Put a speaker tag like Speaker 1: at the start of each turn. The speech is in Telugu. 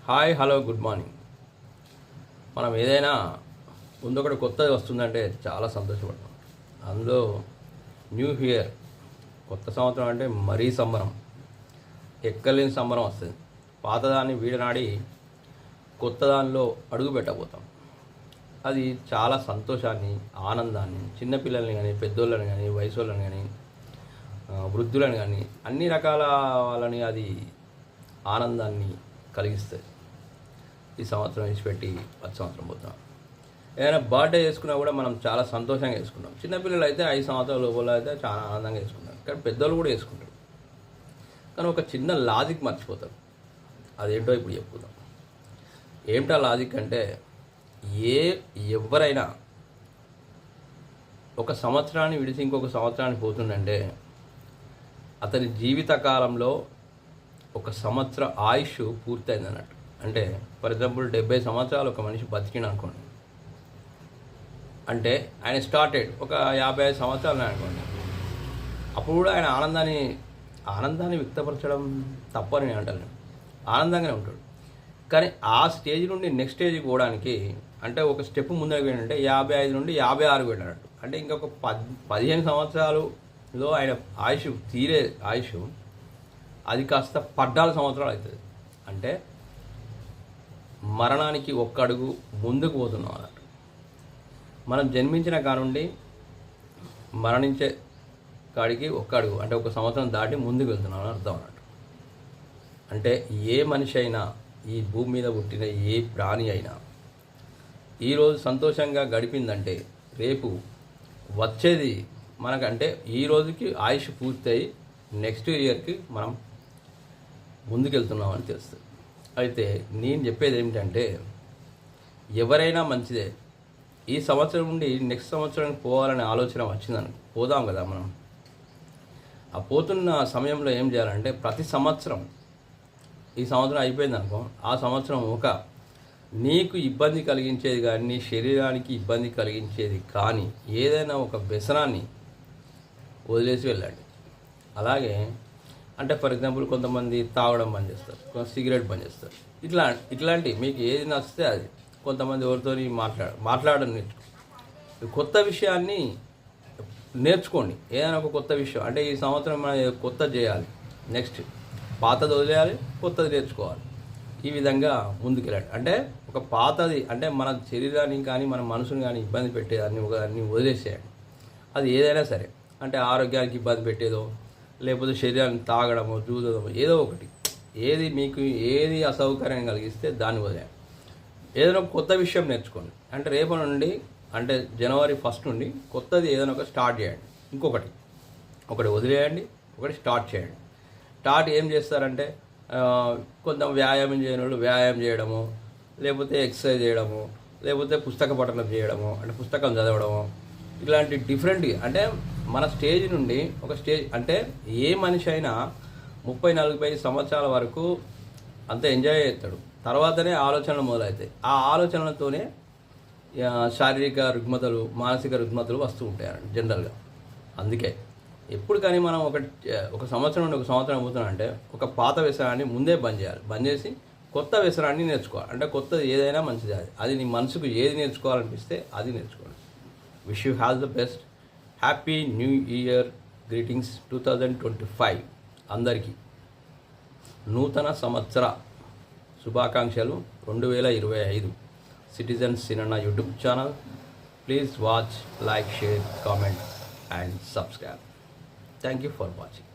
Speaker 1: Hi hello good morning. మనం ఏదైనా ముందొకటి కొత్తది వస్తుందంటే చాలా సంతోషపడతాం. అందులో న్యూ ఇయర్, కొత్త సంవత్సరం అంటే మరీ సంబరం, ఎక్కలేని సంబరం వస్తుంది. పాతదాన్ని వీడనాడి కొత్త దానిలో అడుగు పెట్టబోతాం. అది చాలా సంతోషాన్ని, ఆనందాన్ని, చిన్నపిల్లల్ని కానీ, పెద్దోళ్ళని కానీ, వయసు వాళ్ళని కానీ, వృద్ధులను కానీ, అన్ని రకాల వాళ్ళని అది ఆనందాన్ని కలిగిస్తుంది. ఈ సంవత్సరం విడిచిపెట్టి 10 సంవత్సరం పోతాం. ఏదైనా బర్త్డే చేసుకున్నా కూడా మనం చాలా సంతోషంగా చేసుకుంటాం. చిన్నపిల్లలు అయితే 5 సంవత్సరాల లోపల అయితే చాలా ఆనందంగా చేసుకుంటారు, కానీ పెద్దోళ్ళు కూడా చేసుకుంటారు. కానీ ఒక చిన్న లాజిక్ మర్చిపోతారు. అదేంటో ఇప్పుడు చెప్పుకుందాం. ఏమిటా లాజిక్ అంటే, ఎవరైనా ఒక సంవత్సరాన్ని విడిచి ఇంకొక సంవత్సరానికి పోతుందంటే అతని జీవితకాలంలో 1 సంవత్సర ఆయుష్ పూర్తయింది అన్నట్టు. అంటే ఫర్ ఎగ్జాంపుల్ 70 సంవత్సరాలు ఒక మనిషి బతికిన అనుకోండి, అంటే ఆయన స్టార్టెడ్ ఒక 55 సంవత్సరాలు అనుకోండి. అప్పుడు కూడా ఆయన ఆనందాన్ని వ్యక్తపరచడం తప్పని నేను అంటాను. ఆనందంగానే ఉంటాడు. కానీ ఆ స్టేజ్ నుండి నెక్స్ట్ స్టేజ్కి పోవడానికి, అంటే ఒక స్టెప్ ముందుకు ఏంటంటే 55 నుండి 56 వెళ్ళినట్టు. అంటే ఇంకొక 15 సంవత్సరాలులో ఆయన ఆయుష్ తీరే ఆయుష్ అది కాస్త 14 సంవత్సరాలు అవుతుంది. అంటే మరణానికి 1 అడుగు ముందుకు పోతున్నాం అన్నట్టు. మనం జన్మించిన కానుండి మరణించే కాడికి 1 అడుగు, అంటే 1 సంవత్సరం దాటి ముందుకు వెళ్తున్నాం అని అర్థం అన్నట్టు. అంటే ఏ మనిషి అయినా, ఈ భూమి మీద పుట్టిన ఏ ప్రాణి అయినా ఈరోజు సంతోషంగా గడిపిందంటే రేపు వచ్చేది మనకంటే ఈ రోజుకి ఆయుష్ పూర్తయి నెక్స్ట్ ఇయర్కి మనం ముందుకెళ్తున్నామని తెలుస్తుంది. అయితే నేను చెప్పేది ఏమిటంటే, ఎవరైనా మంచిదే. ఈ సంవత్సరం నుండి నెక్స్ట్ సంవత్సరానికి పోవాలనే ఆలోచన వచ్చిందని పోదాం కదా మనం. ఆ పోతున్న సమయంలో ఏం చేయాలంటే, ప్రతి సంవత్సరం, ఈ సంవత్సరం అయిపోయింది అనుకో, ఆ సంవత్సరం ఒక నీకు ఇబ్బంది కలిగించేది కానీ, నీ శరీరానికి ఇబ్బంది కలిగించేది కానీ ఏదైనా ఒక వ్యసనాన్ని వదిలేసి వెళ్ళండి. అలాగే అంటే ఫర్ ఎగ్జాంపుల్ కొంతమంది తాగడం బంద్ చేస్తారు, సిగరెట్ బంద్ చేస్తారు. ఇట్లాంటి మీకు ఏది నచ్చితే అది. కొంతమంది ఎవరితో మాట్లాడడం నేర్చుకో. కొత్త విషయాన్ని నేర్చుకోండి. ఏదైనా ఒక కొత్త విషయం, అంటే ఈ సంవత్సరం మనం కొత్తది చేయాలి, నెక్స్ట్ పాతది వదిలేయాలి, కొత్తది నేర్చుకోవాలి. ఈ విధంగా ముందుకెళ్ళండి. అంటే ఒక పాతది అంటే మన శరీరాన్ని కానీ మన మనసుని కానీ ఇబ్బంది పెట్టేదాన్ని ఒకదాన్ని వదిలేసేయండి. అది ఏదైనా సరే, అంటే ఆరోగ్యానికి ఇబ్బంది పెట్టేదో, లేకపోతే శరీరాన్ని తాగడమో, చూడడమో, ఏదో ఒకటి. మీకు ఏది అసౌకర్యం కలిగిస్తే దాన్ని వదిలేయండి. ఏదైనా కొత్త విషయం నేర్చుకోండి. అంటే రేపటి నుండి, అంటే జనవరి 1 నుండి కొత్తది ఏదైనా ఒక స్టార్ట్ చేయండి. ఒకటి వదిలేయండి, ఒకటి స్టార్ట్ చేయండి. స్టార్ట్ ఏం చేస్తారంటే, కొంత వ్యాయామం చేయని వాళ్ళు వ్యాయామం చేయడము, లేకపోతే ఎక్సర్సైజ్ చేయడము, లేకపోతే పుస్తక పఠనం చేయడము, అంటే పుస్తకం చదవడము, ఇలాంటి డిఫరెంట్గా. అంటే మన స్టేజ్ నుండి ఒక స్టేజ్, అంటే ఏ మనిషి అయినా 30-40 సంవత్సరాల వరకు అంత ఎంజాయ్ చేస్తాడు. తర్వాతనే ఆలోచనలు మొదలవుతాయి. ఆ ఆలోచనలతోనే శారీరక రుగ్మతలు, మానసిక రుగ్మతలు వస్తూ ఉంటాయి జనరల్గా. అందుకే ఎప్పుడు కానీ మనం ఒక సంవత్సరం నుండి 1 సంవత్సరం పోతున్నామంటే ఒక పాత వ్యసనాన్ని ముందే బంద్ చేయాలి. బంద్ చేసి కొత్త వ్యసనాన్ని నేర్చుకోవాలి. అంటే కొత్తది ఏదైనా మంచిది. అది నీ మనసుకు ఏది నేర్చుకోవాలనిపిస్తే అది నేర్చుకోవాలి. Wish you have the best. Happy new year greetings 2025. అందరికీ నూతన సంవత్సర శుభాకాంక్షలు 2025. సిటిజన్స్ సినన్న YouTube channel. Please watch, like, share, comment and subscribe. Thank you for watching.